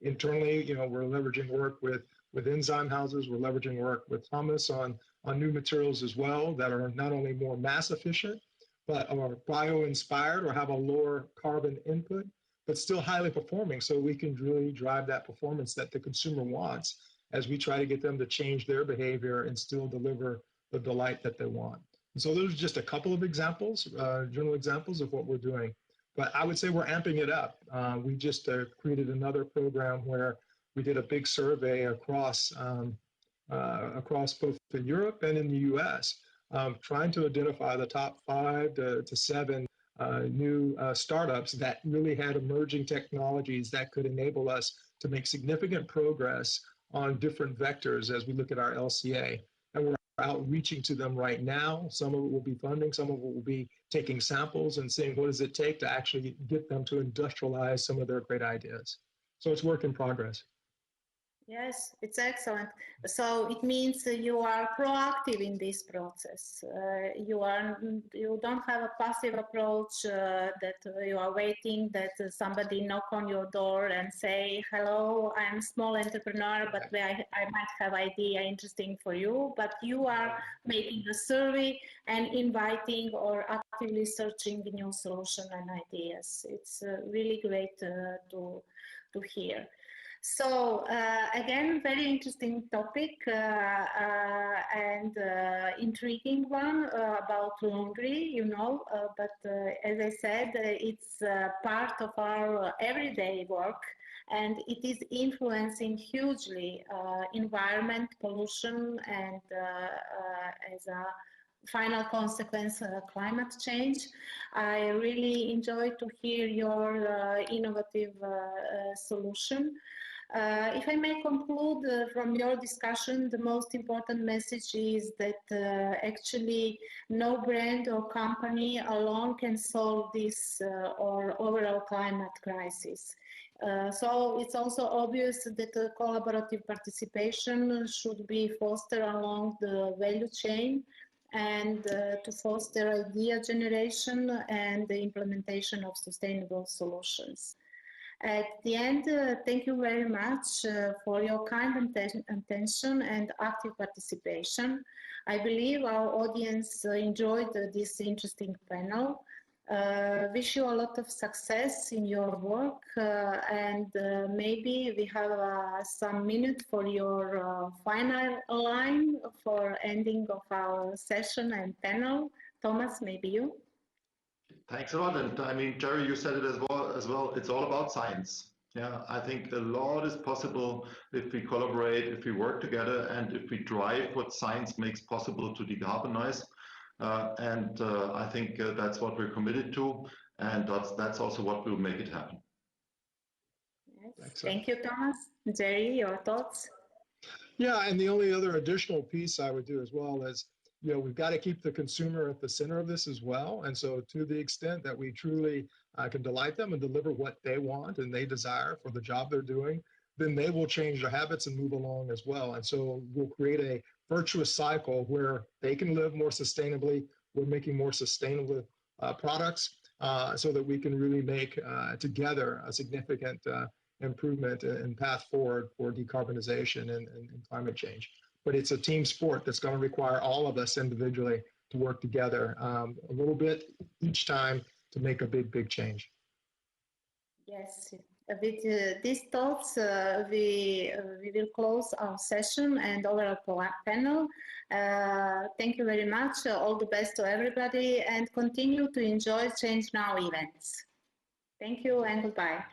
Internally, you know, we're leveraging work with enzyme houses. We're leveraging work with Thomas on new materials as well that are not only more mass efficient, but are bio-inspired or have a lower carbon input, but still highly performing, so we can really drive that performance that the consumer wants as we try to get them to change their behavior and still deliver the delight that they want. And so those are just a couple of examples, general examples of what we're doing. But I would say we're amping it up. We just created another program where we did a big survey across both in Europe and in the US, trying to identify the top 5 to 7 new startups that really had emerging technologies that could enable us to make significant progress on different vectors as we look at our LCA. And we're outreaching to them right now. Some of it will be funding, some of it will be taking samples and seeing what does it take to actually get them to industrialize some of their great ideas. So it's work in progress.
Yes, it's excellent. So it means you are proactive in this process. You don't have a passive approach that you are waiting that somebody knock on your door and say, hello, I'm a small entrepreneur, but I might have idea interesting for you. But you are making a survey and inviting or actively searching new solutions and ideas. It's really great to hear. So again, very interesting topic and intriguing one about laundry, you know, but as I said, it's part of our everyday work, and it is influencing hugely environment, pollution, and as a final consequence, climate change. I really enjoy to hear your innovative solution. If I may conclude from your discussion, the most important message is that actually no brand or company alone can solve this or overall climate crisis. So it's also obvious that collaborative participation should be fostered along the value chain and to foster idea generation and the implementation of sustainable solutions. At the end, thank you very much for your kind attention and active participation. I believe our audience enjoyed this interesting panel. Wish you a lot of success in your work and maybe we have some minute for your final line for ending of our session and panel. Thomas, maybe you?
Thanks a lot. And I mean, Jerry, you said it as well. It's all about science. Yeah, I think a lot is possible if we collaborate, if we work together, and if we drive what science makes possible to decarbonize. I think that's what we're committed to, and that's also what will make it happen.
Yes. Thank you, Thomas. Jerry, your thoughts?
Yeah, and the only other additional piece I would do as well is, you know, we've got to keep the consumer at the center of this as well. And so to the extent that we truly can delight them and deliver what they want and they desire for the job they're doing, then they will change their habits and move along as well. And so we'll create a virtuous cycle where they can live more sustainably. We're making more sustainable products so that we can really make together a significant improvement and path forward for decarbonization and climate change. But it's a team sport that's going to require all of us individually to work together a little bit each time to make a big change.
Yes, with these thoughts, we will close our session and overall panel. Thank you very much. All the best to everybody, and continue to enjoy ChangeNOW events. Thank you and goodbye.